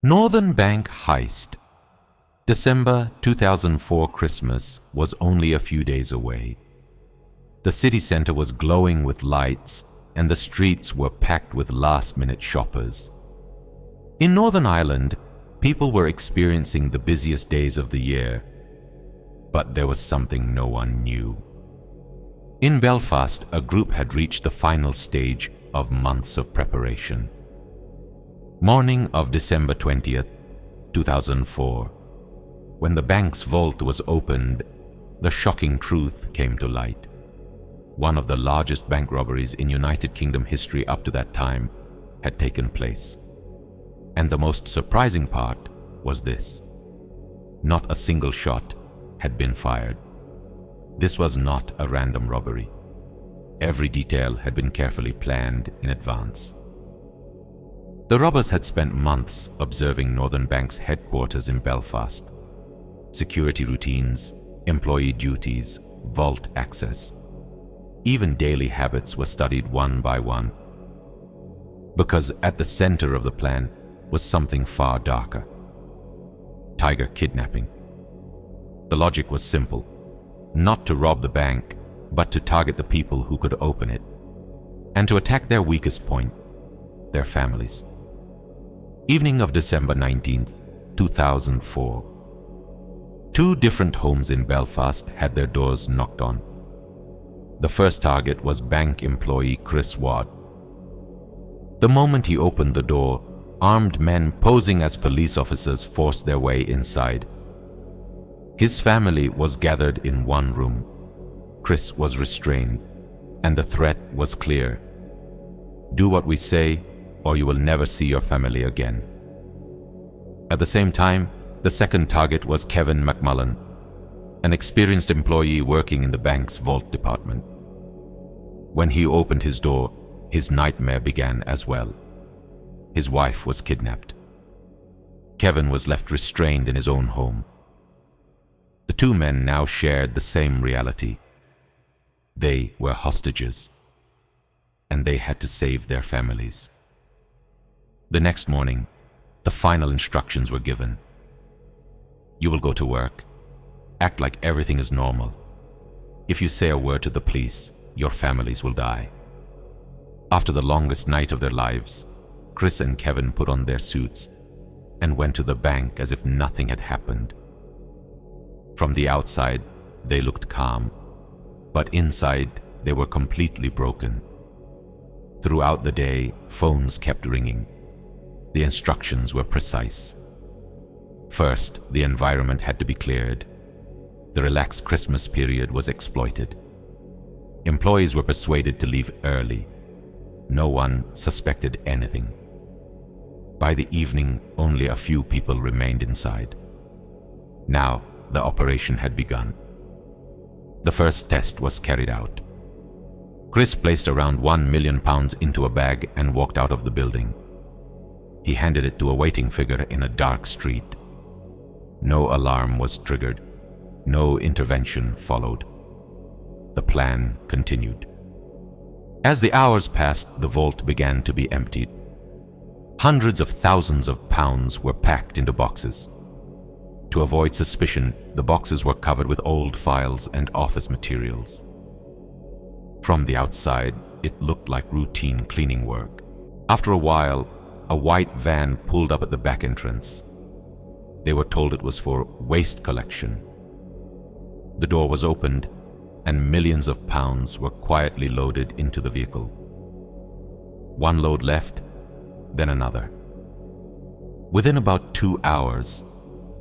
Northern Bank Heist. December 2004 Christmas was only a few days away. The city center was glowing with lights and the streets were packed with last-minute shoppers. In Northern Ireland, people were experiencing the busiest days of the year, but there was something no one knew. In Belfast, a group had reached the final stage of months of preparation. Morning of December 20th, 2004, when the bank's vault was opened, the shocking truth came to light. One of the largest bank robberies in United Kingdom history up to that time had taken place. And the most surprising part was this: not a single shot had been fired. This was not a random robbery. Every detail had been carefully planned in advance. The robbers had spent months observing Northern Bank's headquarters in Belfast. Security routines, employee duties, vault access. Even daily habits were studied one by one. Because at the center of the plan was something far darker. Tiger kidnapping. The logic was simple: not to rob the bank, but to target the people who could open it, and to attack their weakest point, their families. Evening of December 19th, 2004. Two different homes in Belfast had their doors knocked on. The first target was bank employee Chris Watt. The moment he opened the door, armed men posing as police officers forced their way inside. His family was gathered in one room. Chris was restrained, and the threat was clear: do what we say, or you will never see your family again. At the same time, the second target was Kevin McMullen, an experienced employee working in the bank's vault department. When he opened his door, his nightmare began as well. His wife was kidnapped. Kevin was left restrained in his own home. The two men now shared the same reality. They were hostages, and they had to save their families. The next morning, the final instructions were given. You will go to work. Act like everything is normal. If you say a word to the police, your families will die. After the longest night of their lives, Chris and Kevin put on their suits and went to the bank as if nothing had happened. From the outside, they looked calm, but inside they were completely broken. Throughout the day, phones kept ringing. The instructions were precise. First, the environment had to be cleared. The relaxed Christmas period was exploited. Employees were persuaded to leave early. No one suspected anything. By the evening, only a few people remained inside. Now, the operation had begun. The first test was carried out. Chris placed around £1 million into a bag and walked out of the building. He handed it to a waiting figure in a dark street. No alarm was triggered. No intervention followed. The plan continued. As the hours passed, the vault began to be emptied. Hundreds of thousands of pounds were packed into boxes. To avoid suspicion, the boxes were covered with old files and office materials. From the outside, it looked like routine cleaning work. After a while, a white van pulled up at the back entrance. They were told it was for waste collection. The door was opened, and millions of pounds were quietly loaded into the vehicle. One load left, then another. Within about 2 hours,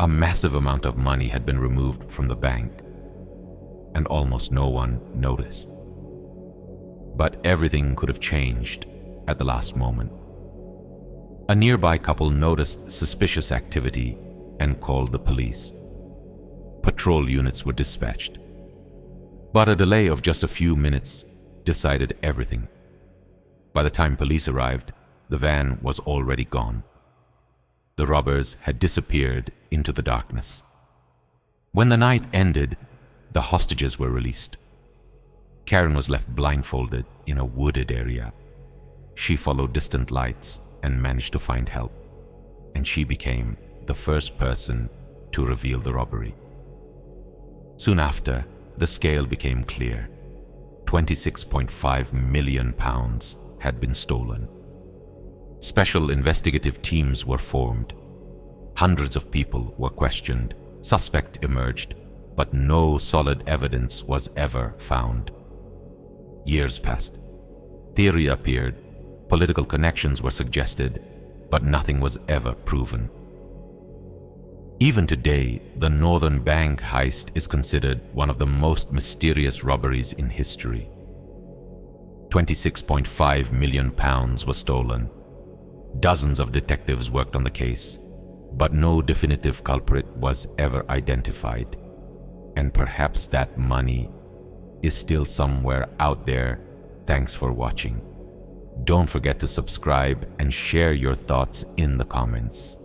a massive amount of money had been removed from the bank, and almost no one noticed. But everything could have changed at the last moment. A nearby couple noticed suspicious activity and called the police. Patrol units were dispatched. But a delay of just a few minutes decided everything. By the time police arrived, the van was already gone. The robbers had disappeared into the darkness. When the night ended, the hostages were released. Karen was left blindfolded in a wooded area. She followed distant lights and managed to find help. and she became the first person to reveal the robbery. Soon after, the scale became clear. £26.5 million had been stolen. Special investigative teams were formed. Hundreds of people were questioned. Suspect emerged, but no solid evidence was ever found. Years passed. Theory appeared. Political connections were suggested, but nothing was ever proven. Even today, the Northern Bank Heist is considered one of the most mysterious robberies in history. £26.5 million was stolen. Dozens of detectives worked on the case, but no definitive culprit was ever identified. And perhaps that money is still somewhere out there. Thanks for watching. Don't forget to subscribe and share your thoughts in the comments.